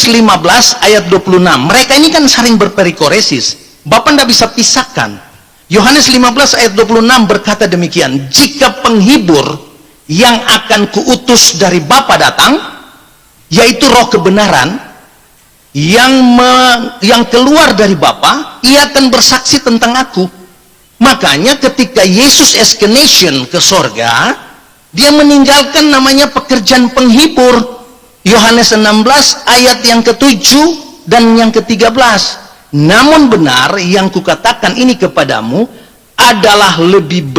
Yohanes 15 ayat 26. Mereka ini kan sering berperikoresis. Bapak tidak bisa pisahkan. Yohanes 15 ayat 26 berkata demikian, jika penghibur yang akan kuutus dari Bapa datang, yaitu roh kebenaran, yang keluar dari Bapa, ia akan bersaksi tentang aku. Makanya ketika Yesus ascension ke sorga, dia meninggalkan namanya pekerjaan penghibur. Yohanes 16 ayat yang ke-7 dan yang ke-13. Namun benar yang kukatakan ini kepadamu adalah lebih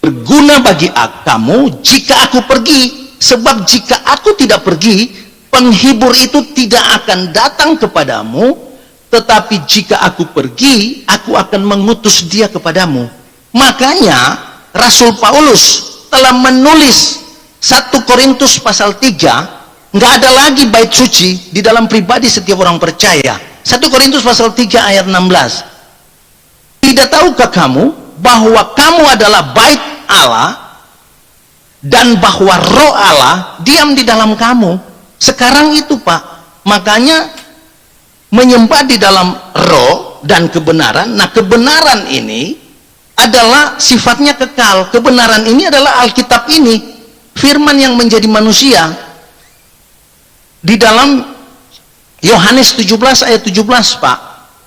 berguna bagi kamu jika aku pergi. Sebab jika aku tidak pergi, penghibur itu tidak akan datang kepadamu. Tetapi jika aku pergi, aku akan mengutus dia kepadamu. Makanya Rasul Paulus telah menulis 1 Korintus pasal 3, nggak ada lagi bait suci di dalam pribadi setiap orang percaya. 1 Korintus pasal 3 ayat 16. Tidak tahukah kamu bahwa kamu adalah bait Allah dan bahwa roh Allah diam di dalam kamu? Sekarang itu Pak, makanya menyembah di dalam roh dan kebenaran. Nah, kebenaran ini adalah sifatnya kekal. Kebenaran ini adalah Alkitab ini, firman yang menjadi manusia. Di dalam Yohanes 17 ayat 17 Pak,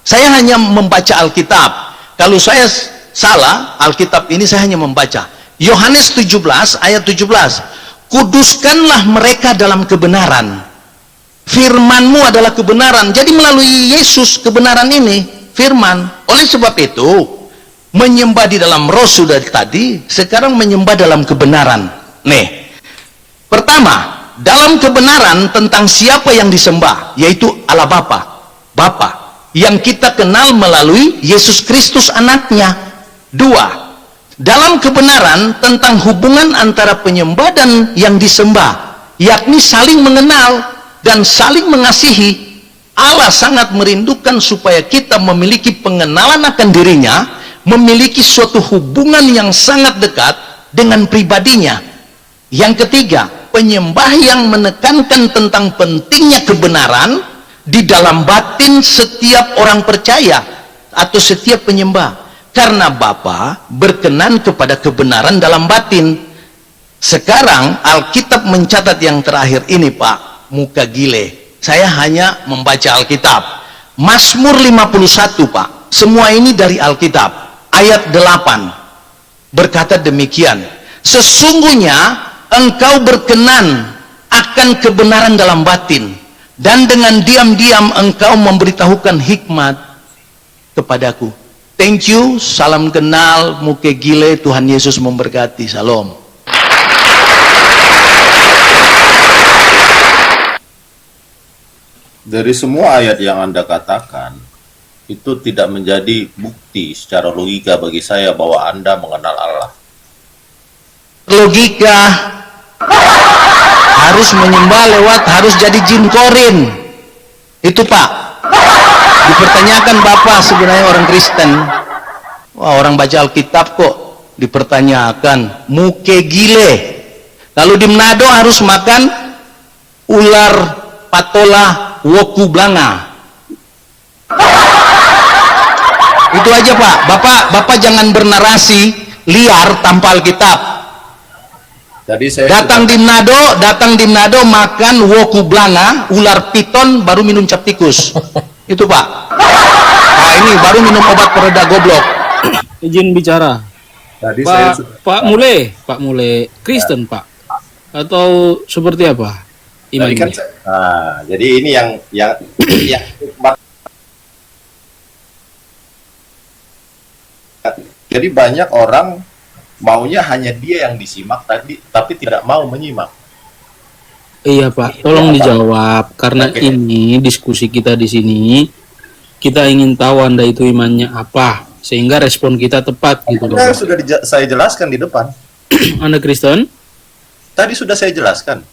saya hanya membaca Alkitab. Kalau saya salah, Alkitab ini saya hanya membaca. Yohanes 17 ayat 17, kuduskanlah mereka dalam kebenaran, firmanmu adalah kebenaran. Jadi melalui Yesus kebenaran ini firman. Oleh sebab itu menyembah di dalam roh sudah tadi, sekarang menyembah dalam kebenaran. Nih, pertama, dalam kebenaran tentang siapa yang disembah, yaitu Allah Bapa yang kita kenal melalui Yesus Kristus anaknya. Dua, dalam kebenaran tentang hubungan antara penyembah dan yang disembah, yakni saling mengenal dan saling mengasihi. Allah sangat merindukan supaya kita memiliki pengenalan akan dirinya, memiliki suatu hubungan yang sangat dekat dengan pribadinya. Yang ketiga, penyembah yang menekankan tentang pentingnya kebenaran di dalam batin setiap orang percaya atau setiap penyembah, karena Bapa berkenan kepada kebenaran dalam batin. Sekarang Alkitab mencatat yang terakhir ini Pak, muka gile. Saya hanya membaca Alkitab. Mazmur 51 Pak, semua ini dari Alkitab. Ayat 8 berkata demikian, sesungguhnya engkau berkenan akan kebenaran dalam batin, dan dengan diam-diam engkau memberitahukan hikmat kepadaku. Thank you, salam kenal, muke gile, Tuhan Yesus memberkati, salam. Dari semua ayat yang Anda katakan, itu tidak menjadi bukti secara logika bagi saya bahwa Anda mengenal Allah. Logika harus menyembah lewat harus jadi jin korin itu Pak. Dipertanyakan Bapak sebenarnya orang Kristen, wah orang baca Alkitab kok dipertanyakan, muke gile. Lalu di Manado harus makan ular patola woku blanga. Itu aja Pak. Bapak jangan bernarasi liar tanpa Alkitab. Datang di Manado makan woku blanga, ular piton, baru minum cap tikus. Itu Pak. Nah ini baru minum obat pereda goblok. Izin bicara. Tadi Pak Mule Kristen Pak, atau seperti apa iman kan, jadi ini yang jadi banyak orang maunya hanya dia yang disimak tapi tidak mau menyimak. Iya Pak, tolong dijawab karena ini diskusi kita di sini, kita ingin tahu Anda itu imannya apa sehingga respon kita tepat gitu loh. Sudah saya jelaskan di depan. Anda Kristen? Tadi sudah saya jelaskan.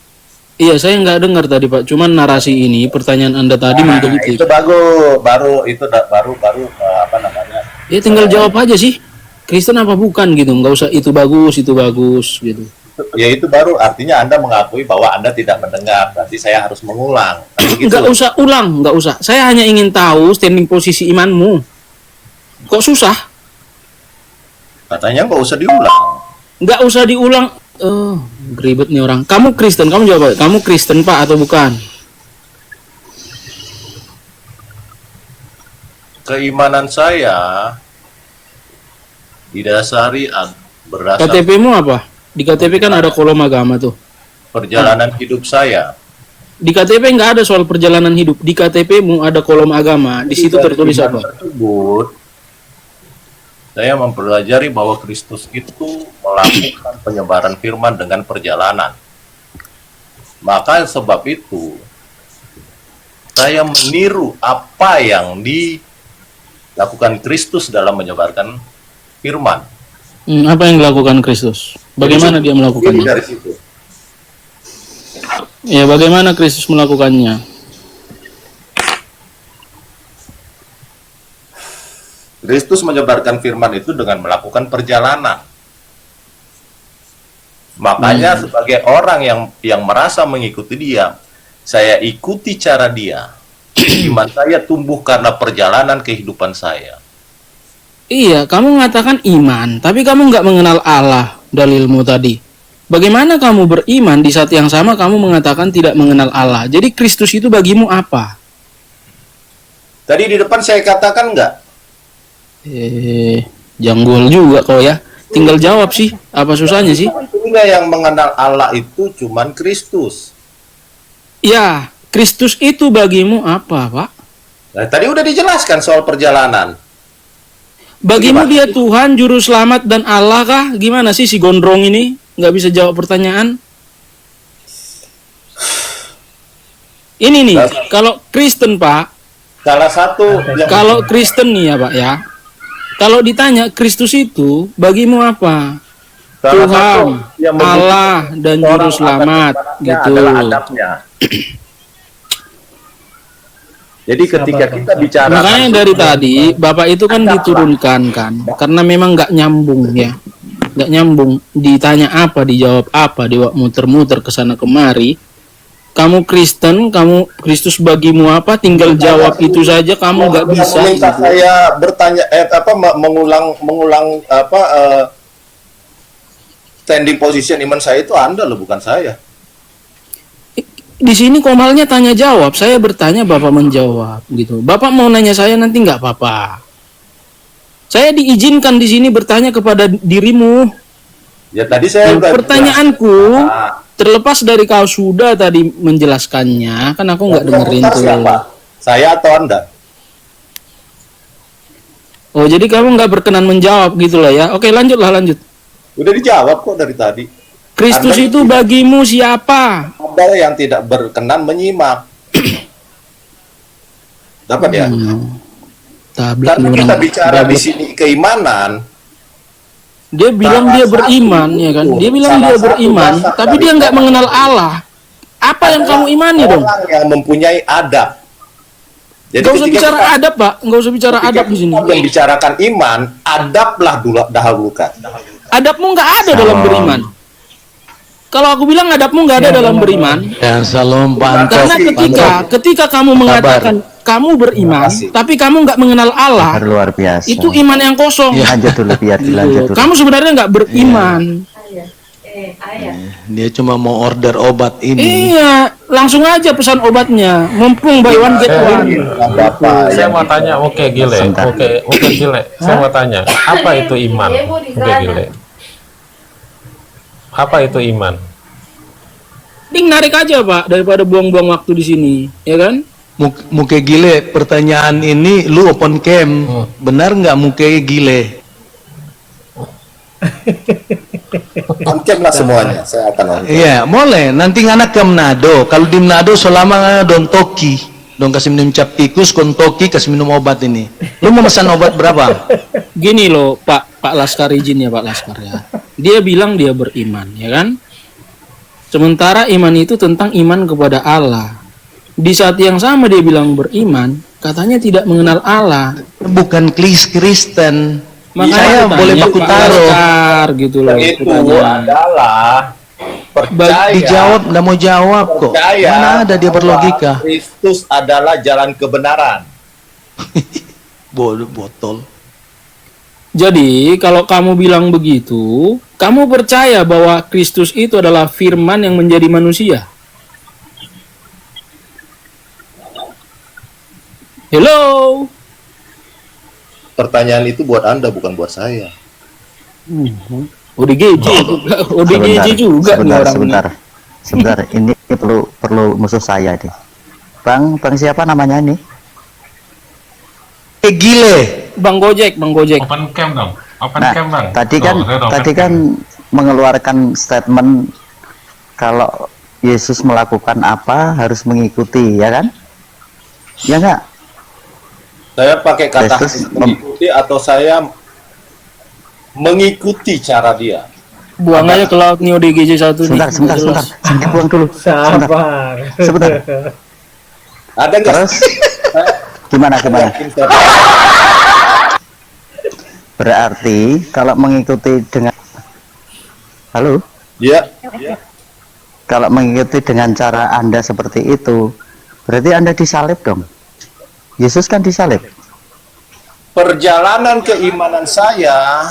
Iya, saya nggak dengar tadi Pak. Cuman narasi ini, pertanyaan Anda tadi menggelitik. Itu baru apa namanya? Ya tinggal jawab aja sih. Kristen apa bukan gitu, nggak usah itu bagus gitu. Ya itu baru artinya Anda mengakui bahwa Anda tidak mendengar. Berarti saya harus mengulang. Kan begitu Nggak loh. usah ulang, nggak usah. Saya hanya ingin tahu standing posisi imanmu. Kok susah? Katanya nggak usah diulang. Nggak usah diulang. Oh, ribet nih orang. Kamu Kristen, kamu jawab. Kamu Kristen Pak atau bukan? Keimanan saya didasari berdasar KTP-mu apa? Di KTP kan ada kolom agama tuh. perjalanan hidup saya. Di KTP nggak ada soal perjalanan hidup. Di KTP-mu ada kolom agama. Di situ tertulis Iman apa? tersebut, saya mempelajari bahwa Kristus itu melakukan penyebaran firman dengan perjalanan. Maka sebab itu, saya meniru apa yang dilakukan Kristus dalam menyebarkan firman. Apa yang dilakukan Kristus? Bagaimana dia Ini melakukannya? dari situ. Ya, bagaimana Kristus melakukannya? Kristus menyebarkan firman itu dengan melakukan perjalanan. Makanya sebagai orang yang merasa mengikuti dia, saya ikuti cara dia. Iman saya tumbuh karena perjalanan kehidupan saya. Iya, kamu mengatakan iman, tapi kamu nggak mengenal Allah, dalilmu tadi. Bagaimana kamu beriman di saat yang sama kamu mengatakan tidak mengenal Allah? Jadi Kristus itu bagimu apa? Tadi di depan saya katakan enggak? Janggol juga kau ya. Tinggal jawab sih, apa susahnya sih? Sehingga yang mengenal Allah itu cuman Kristus. Ya, Kristus itu bagimu apa, Pak? Nah, tadi udah dijelaskan soal perjalanan. Bagimu Gimana? dia Tuhan, Juru Selamat dan Allah kah? Gimana sih si gondrong ini? Nggak bisa jawab pertanyaan? Ini nih, kalau Kristen Pak, Salah satu yang kalau Kristen nih ya Pak ya, kalau ditanya Kristus itu bagimu apa? salah Tuhan, satu yang Allah dan Juru orang Selamat akan gitu. adalah adabnya. Jadi ketika kita bicara Makanya dari tadi Bapak itu kan diturunkan kan, karena memang nggak nyambung ya, nggak nyambung. Ditanya apa, dijawab apa, dia muter-muter ke sana kemari. Kamu Kristen, kamu Kristus bagimu apa? Tinggal jawab itu saja. Kamu nggak bisa. meminta Gitu. saya bertanya mengulang standing position iman saya itu Anda loh, bukan saya. Di sini Komalnya tanya jawab, saya bertanya Bapak menjawab gitu. Bapak mau nanya saya nanti nggak apa-apa. Saya diizinkan di sini bertanya kepada dirimu. Ya tadi saya udah Pertanyaanku, Nah, terlepas dari kau sudah tadi menjelaskannya, kan aku nggak dengerin komentar tuh. siapa? Saya atau Anda? Oh, jadi kamu nggak berkenan menjawab gitu lah ya? Oke, lanjutlah, lanjut. Udah dijawab kok dari tadi. Kristus Anda itu bagimu siapa? Ada yang tidak berkenan menyimak. Dapat ya? Tablet Karena nih kita orang. bicara di sini keimanan, Dia bilang dia beriman, ya kan? Dia bilang dia beriman, tapi dia nggak mengenal Allah. Apa yang kamu imani dong? orang yang mempunyai adab. Jadi Nggak usah ketika bicara kita- adab, Pak. Nggak usah bicara ketika adab di sini. kita membicarakan iman, adablah dahulukan. Adabmu nggak ada dalam beriman. Kalau aku bilang adabmu nggak ada dalam beriman, Dan salam Pak karena ketika kamu mengatakan kamu beriman, Terima kasih. tapi kamu nggak mengenal Allah, Luar biasa. itu iman yang kosong. Lanjut dulu, biar dilanjut Gitu. dulu. Kamu sebenarnya nggak beriman. Dia cuma mau order obat ini. Iya, langsung aja pesan obatnya. Mumpung buy one get one. Bapak Saya yang mau tanya, oke gile, Sebentar. oke gile. Saya mau tanya, apa itu iman? Oke gile. Apa itu iman? Ding narik aja Pak, daripada buang-buang waktu di sini, ya kan? Muke gile, pertanyaan ini lu open cam. Benar nggak muke gile? on-cam lah semuanya. Saya akan on-cam. Iya, boleh. Nanti nganak ke Manado. Kalau di Manado selama don toki, don kasih minum cap tikus, kon toki kasih minum obat ini. Lu mau pesan obat berapa? Gini loh, Pak Laskar izin ya Pak Laskar ya. Dia bilang dia beriman, ya kan? Sementara iman itu tentang iman kepada Allah. Di saat yang sama dia bilang beriman, katanya tidak mengenal Allah. Bukan Kristen. Makanya Saya aku boleh tanya baku Pak taruh. Laskar gitu loh. Yang itu pertanyaan. adalah percaya, dijawab, nggak mau jawab kok. percaya Mana ada dia bahwa berlogika? Kristus adalah jalan kebenaran. Botol. Jadi kalau kamu bilang begitu, kamu percaya bahwa Kristus itu adalah firman yang menjadi manusia? Hello? Pertanyaan itu buat Anda, bukan buat saya. ODGJ juga, ODGJ juga nih orangnya. Sebentar, ini perlu musuh saya nih. Bang siapa namanya nih? Gile. Bang Gojek. Open cam dong. Open Nah, cam bang. tadi Open kan cam. mengeluarkan statement kalau Yesus melakukan apa harus mengikuti, ya kan? Ya enggak? Saya pakai kata Kristus mengikuti atau saya mengikuti cara dia. Buang aja ke laut nih ODGJ satu nih. Sebentar. Nggak jelas. Saya buang dulu. Sabar. Sebentar. Ada nggak? Terus gimana? Yakin saya- Berarti kalau mengikuti dengan Halo? Ya, Kalau mengikuti dengan cara Anda seperti itu, berarti Anda disalib dong. Yesus kan disalib. perjalanan keimanan saya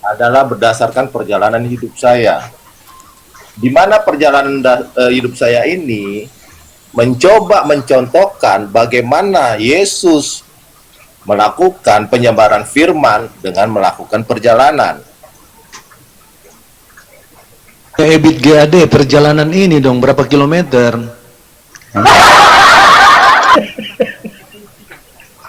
adalah berdasarkan perjalanan hidup saya. Di mana perjalanan hidup saya ini mencoba mencontohkan bagaimana Yesus melakukan penyebaran firman dengan melakukan perjalanan. Ebit GAD perjalanan ini dong berapa kilometer?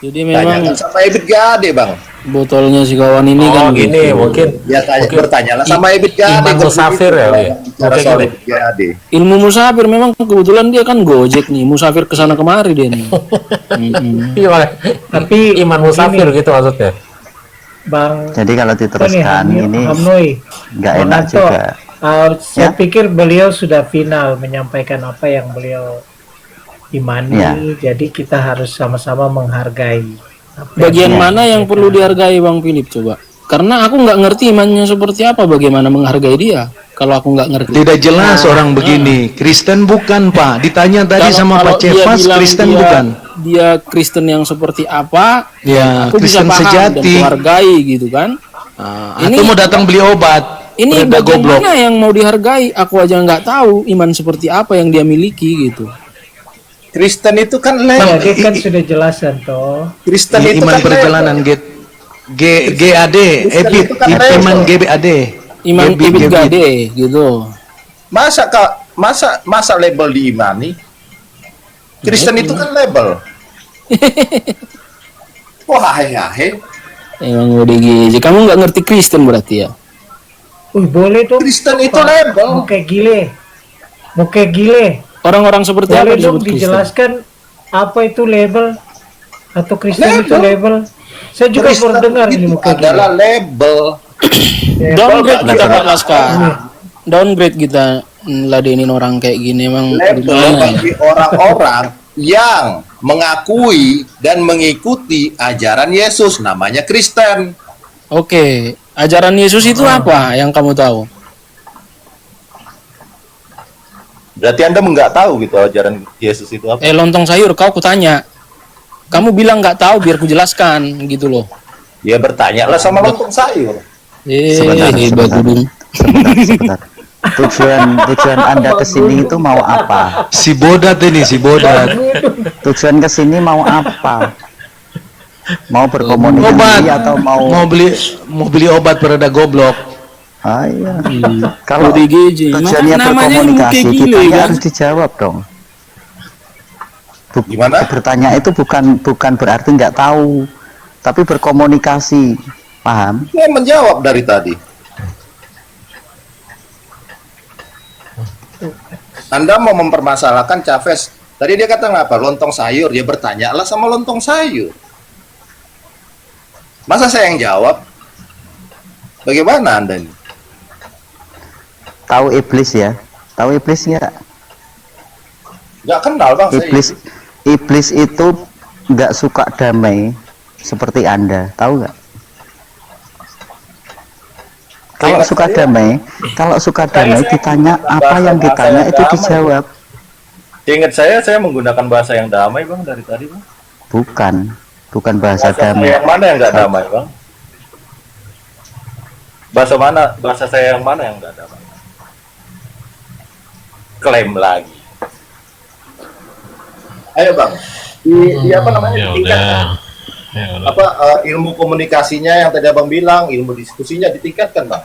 Jadi memang Tanyakan sama Ebit Gade, Bang. botolnya si kawan ini Oh kan gini gitu. mungkin. Ya bertanyalah sama Ebit Gade. Iman kalau musafir begitu, ya, Wi? bicara Mungkin soal gini. Ebit Gade. Ilmu musafir memang kebetulan dia kan Gojek nih, musafir ke sana kemari dia nih. Iya, Bang. Tapi iman musafir ini, gitu maksudnya. Bang Jadi kalau diteruskan ini Hamnoi, nggak Bang enak Anto, juga. saya Ya. pikir beliau sudah final menyampaikan apa yang beliau imani, Ya. jadi kita harus sama-sama menghargai. apa yang Bagian Ya. mana yang perlu dihargai Bang Philip coba? Karena aku nggak ngerti imannya seperti apa, bagaimana menghargai dia. Kalau aku nggak ngerti. Tidak jelas orang begini. Kristen bukan, Pak. Ditanya tadi sama Pak dia Cefas, bilang Kristen dia- bukan. Dia Kristen yang seperti apa? Ya, Aku bisa Kristen paham dan sejati. menghargai gitu kan. Ini- Atau mau datang beli obat. Ini Udah bagian goblok. mana yang mau dihargai? Aku aja nggak tahu iman seperti apa yang dia miliki gitu. Kristen itu kan Ya, dia kan sudah jelasan toh. Kristen itu Iman kan perjalanan GAD, Ebit, itu kan iman level. GBAD. Iman Gebit, ibit gebit. gade gitu. masa label diimani? Kristen itu kan label. Wah, hehe. Emang udah gizi. Kamu nggak ngerti Kristen berarti ya? Boleh dong. Kristen itu Pak. label. Muka gile. Orang-orang seperti apa Boleh dong disebut Kristen? dijelaskan apa itu label atau Kristen itu label. Saya juga Kristen baru dengar ini itu muka gile. adalah label. Downgrade kita Label Pak Laskar. Downgrade kita ladenin orang kayak gini emang Label gimana ya? bagi orang-orang yang mengakui dan mengikuti ajaran Yesus, namanya Kristen. Oke, ajaran Yesus itu apa yang kamu tahu? Berarti Anda nggak tahu gitu ajaran Yesus itu apa? Lontong sayur kau kutanya. Kamu bilang nggak tahu biar ku jelaskan gitu loh. Ya bertanya lah sama lontong sayur. Sebentar. Bagudung. Sebentar. Tujuan Anda kesini itu mau apa? Si bodat ini, si bodat. Tujuan kesini mau apa? Mau berkomunikasi Obat. atau Mau beli obat pereda goblok. iya. Kalau ODGJ. tujuannya Maka namanya ilmu berkomunikasi, kayak kita gile, kan? harus dijawab dong. Gimana? Bertanya itu bukan berarti nggak tahu, tapi berkomunikasi, paham? Saya menjawab dari tadi. Anda mau mempermasalahkan Chavez. Tadi dia kata apa? Lontong sayur. Ya bertanyalah sama lontong sayur. Masa saya yang jawab? Bagaimana Anda ini? Tahu iblis ya? Tahu iblis nggak? Nggak kenal Bang saya. Iblis itu nggak suka damai seperti Anda, tahu nggak? Kalau suka damai, ditanya apa yang ditanya itu dijawab. Ingat saya menggunakan bahasa yang damai bang dari tadi bang. Bukan bahasa damai. Yang mana yang nggak damai bang? Bahasa saya yang mana yang nggak damai? Klaim lagi. Ayo bang, di apa namanya? Ya Ditingkatkan. Ilmu komunikasinya yang tadi abang bilang, ilmu diskusinya ditingkatkan bang.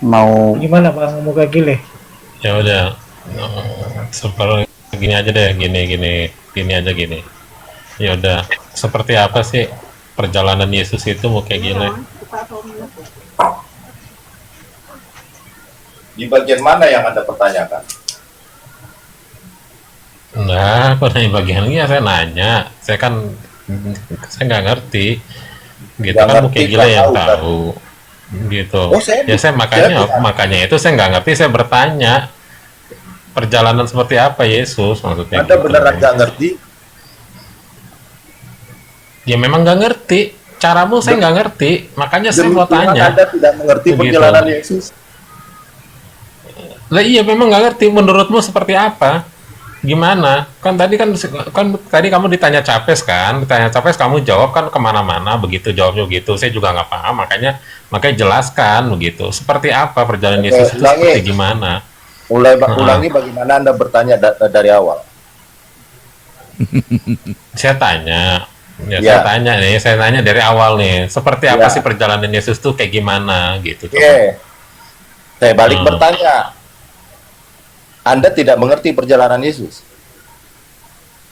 Mau Gimana Bang Muka Gile? Ya udah, seperti gini aja deh, gini aja gini. Ya udah, seperti apa sih perjalanan Yesus itu mau kayak gini? Di bagian mana yang Anda pertanyakan? Nah, pada bagiannya saya nanya, saya nggak ngerti, gitu Nggak kan, mau ngerti, kayak gila nggak yang tahu, kan? tahu, gitu. Oh, saya Makanya itu saya nggak ngerti, saya bertanya perjalanan seperti apa Yesus maksudnya. Anda gitu. beneran nggak ngerti? Ya memang nggak ngerti, caramu saya nggak ngerti, makanya saya Demi mau Tuhan, tanya. Anda tidak mengerti Begitu. perjalanan Yesus. Lah iya memang nggak ngerti, menurutmu seperti apa? Gimana? Kan tadi kamu ditanya capes kan, kamu jawab kan kemana-mana, begitu jawabnya gitu. Saya juga nggak paham, makanya jelaskan begitu. Seperti apa perjalanan Oke, Yesus itu ulangi. seperti gimana? Ulangi bagaimana Anda bertanya dari awal. Saya tanya, Ya. saya tanya dari awal nih, seperti apa Ya. sih perjalanan Yesus tuh kayak gimana gitu. Oke. Saya balik bertanya. Anda tidak mengerti perjalanan Yesus?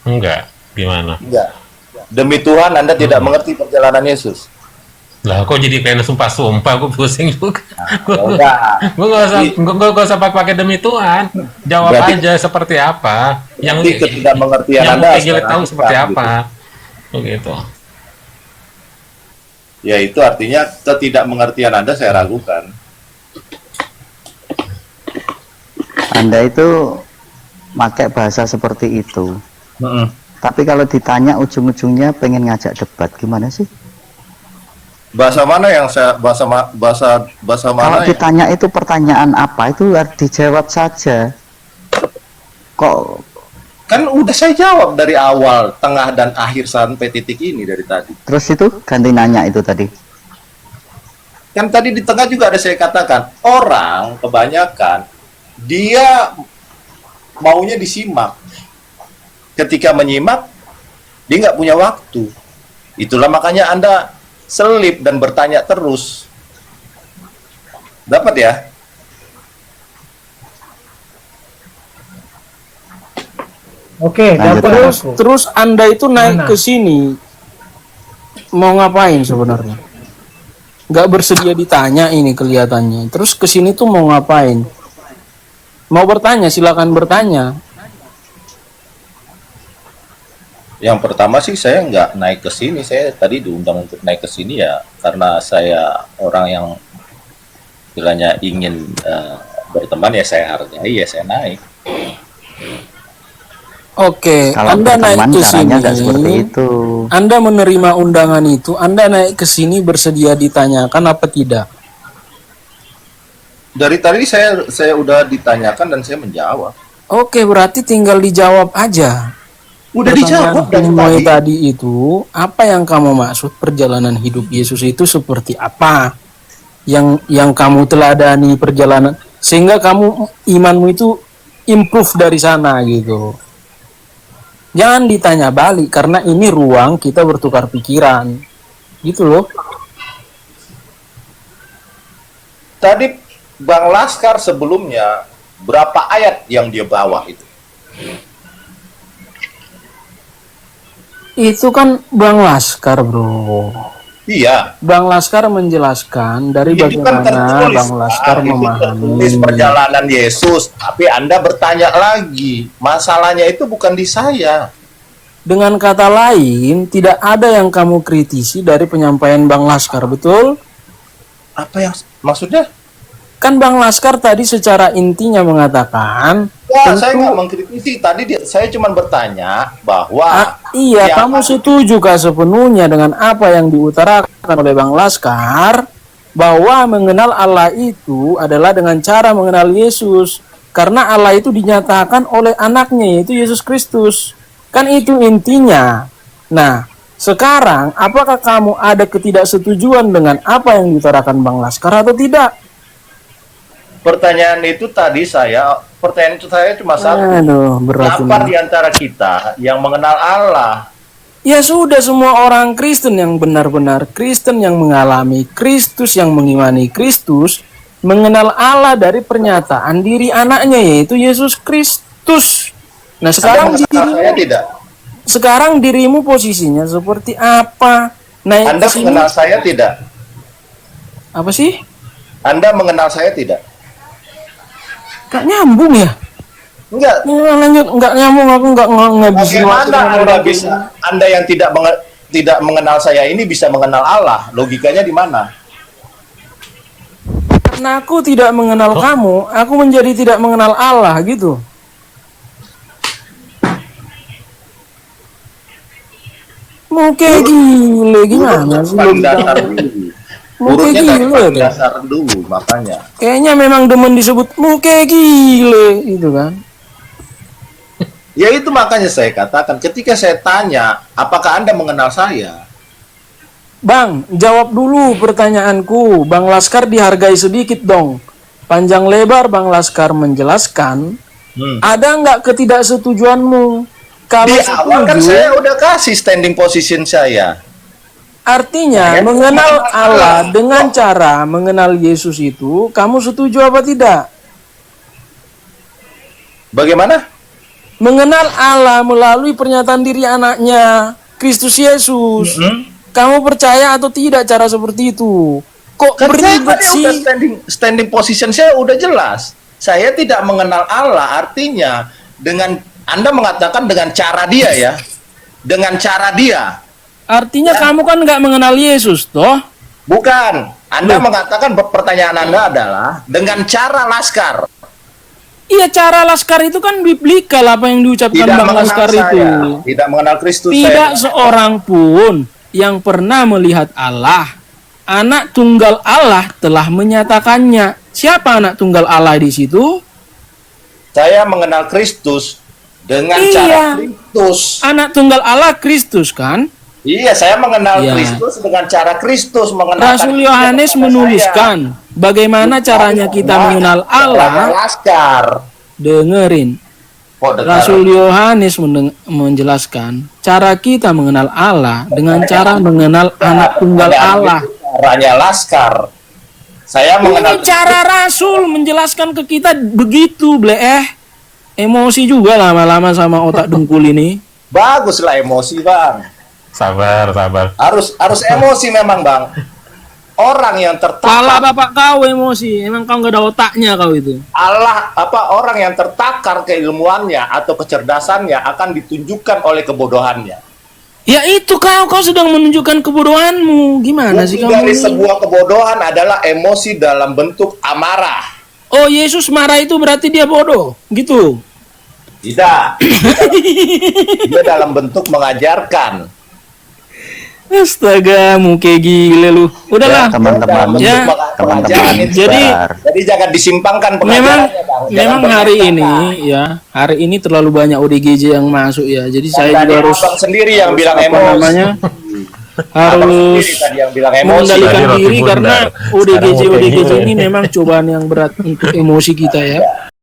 Enggak, gimana? Enggak. Demi Tuhan Anda tidak mengerti perjalanan Yesus. Lah kok jadi kayak sumpah-sumpah, gue pusing juga. Enggak. Gue nggak usah pakai demi Tuhan, jawab Berarti- aja seperti apa yang Berarti ketidakmengertian yang Anda kayak sekarang tahu seperti gitu. apa begitu. Ya itu artinya ketidakmengertian Anda saya ragukan. Anda itu pakai bahasa seperti itu. Tapi kalau ditanya ujung-ujungnya pengen ngajak debat, gimana sih? Bahasa mana yang saya bahasa Kalau mana? ditanya itu pertanyaan apa, itu harus dijawab saja. Kok Kan udah saya jawab dari awal, tengah dan akhir sampai titik ini dari tadi. terus itu ganti nanya itu tadi? Kan tadi di tengah juga ada saya katakan, orang kebanyakan dia maunya disimak. Ketika menyimak, dia nggak punya waktu. Itulah makanya Anda selip dan bertanya terus. Dapat ya? Oke, Lanjut. dapat aku. Terus Anda itu naik Mana? ke sini mau ngapain sebenarnya? Nggak bersedia ditanya ini kelihatannya. Terus ke sini tuh mau ngapain? Mau bertanya, silakan bertanya. Yang pertama sih saya nggak naik ke sini. Saya tadi diundang untuk naik ke sini ya karena saya orang yang bilangnya ingin berteman ya saya hargai ya saya naik. Oke, Kalau Anda naik berteman ke caranya nggak seperti sini. itu. Anda menerima undangan itu, Anda naik ke sini bersedia ditanyakan apa tidak? Dari tadi saya udah ditanyakan dan saya menjawab. Oke, berarti tinggal dijawab aja. Udah dijawab dari Pertanyaan tadi. tadi itu, apa yang kamu maksud perjalanan hidup Yesus itu seperti apa? Yang kamu teladani perjalanan sehingga kamu imanmu itu improve dari sana gitu. Jangan ditanya balik karena ini ruang kita bertukar pikiran. Gitu loh. Tadi Bang Laskar sebelumnya berapa ayat yang dia bawa itu? Itu kan Bang Laskar, Bro. Iya. Bang Laskar menjelaskan dari Itu kan bagaimana tertulis, Bang Laskar Pak. Itu tertulis memahami. perjalanan Yesus. Tapi Anda bertanya lagi, masalahnya itu bukan di saya. Dengan kata lain, tidak ada yang kamu kritisi dari penyampaian Bang Laskar, betul? Apa yang maksudnya? Kan Bang Laskar tadi secara intinya mengatakan Enggak, saya nggak mengkritisi. Tadi saya cuma bertanya bahwa Iya, yang kamu setuju kah sepenuhnya dengan apa yang diutarakan oleh Bang Laskar bahwa mengenal Allah itu adalah dengan cara mengenal Yesus, karena Allah itu dinyatakan oleh anaknya yaitu Yesus Kristus. Kan itu intinya. Nah, sekarang apakah kamu ada ketidaksetujuan dengan apa yang diutarakan Bang Laskar atau tidak? pertanyaan itu cuma satu. Aduh, berat Siapa ini. di antara kita yang mengenal Allah? Ya sudah, semua orang Kristen yang benar-benar Kristen, yang mengalami Kristus, yang mengimani Kristus, mengenal Allah dari pernyataan diri anaknya yaitu Yesus Kristus. Nah, sekarang dirimu posisinya seperti apa? Naik Anda ke sini. mengenal saya tidak? Apa sih? Anda mengenal saya tidak? Gak nyambung ya? Enggak. Lanjut, nggak nyambung, aku nggak bisa. Bagaimana Anda bisa? Anda yang tidak mengenal saya ini bisa mengenal Allah? Logikanya di mana? Karena aku tidak mengenal kamu, aku menjadi tidak mengenal Allah gitu. Mau kayak gile gimana sih? Dasar dulu. Mau kayak Urutnya dari gile tuh. dasar dulu, makanya. Kayaknya memang demen disebut mau kayak gile gitu kan. Ya itu makanya saya katakan, ketika saya tanya, apakah Anda mengenal saya? Bang, jawab dulu pertanyaanku. Bang Laskar dihargai sedikit dong. Panjang lebar Bang Laskar menjelaskan. Ada nggak ketidaksetujuanmu? Kalau Di awal kan setuju, saya udah kasih standing position saya. artinya mengenal Allah dengan cara mengenal Yesus itu, kamu setuju apa tidak? Bagaimana? Mengenal Allah melalui pernyataan diri anaknya, Kristus Yesus. Kamu percaya atau tidak cara seperti itu? Kok Kan saya beribet tadi sih? udah standing position saya udah jelas. Saya tidak mengenal Allah, artinya dengan Anda mengatakan dengan cara dia ya. Dengan cara dia. Artinya kamu kan nggak mengenal Yesus, toh? Bukan. Anda mengatakan pertanyaan Anda adalah dengan cara Laskar. Iya, cara Laskar itu kan biblikal apa yang diucapkan Tidak Bang mengenal Laskar saya. itu. Tidak mengenal Kristus Tidak saya. seorang pun yang pernah melihat Allah. Anak tunggal Allah telah menyatakannya. Siapa anak tunggal Allah di situ? Saya mengenal Kristus dengan Iya. cara Kristus. Anak tunggal Allah Kristus kan? Iya, saya mengenal Iya. Kristus dengan cara Kristus. Mengenalkan Rasul Kristus Yohanes kepada menuliskan bagaimana caranya kita mengenal Allah. Laskar. Dengerin. Kok dengar? Rasul Yohanes menjelaskan cara kita mengenal Allah dengan cara mengenal anak tunggal Allah. Caranya Laskar. Saya mengenal Ini cara Rasul menjelaskan ke kita begitu, Emosi juga lama-lama sama otak dengkul ini. Baguslah emosi, Bang. Sabar. Harus emosi memang, Bang. Orang yang Pala tertakar bapak kau emosi, emang kau nggak ada otaknya kau itu. orang yang tertakar keilmuannya atau kecerdasannya akan ditunjukkan oleh kebodohannya. Ya itu kau sedang menunjukkan kebodohanmu. Gimana sih Bukti kamu? dari ini? sebuah kebodohan adalah emosi dalam bentuk amarah. Oh, Yesus marah itu berarti dia bodoh, gitu. Tidak. Dia dalam bentuk mengajarkan. Astaga, mau kayak gile lu. Udahlah. Teman-teman, Ya. teman-teman, Jadi- sebentar. Jadi jangan disimpangkan pengajarannya, Bang. Jangan Memang hari bermain-main. ini hari ini terlalu banyak ODGJ yang masuk ya. Jadi saya Tadi juga harus Abang sendiri yang bilang apa emosi. namanya? Abang harus sendiri tadi yang bilang emosi. mengendalikan Tadi roti diri bundar. karena Sekarang mau kayak ODGJ gini. ini memang cobaan yang berat untuk emosi kita ya.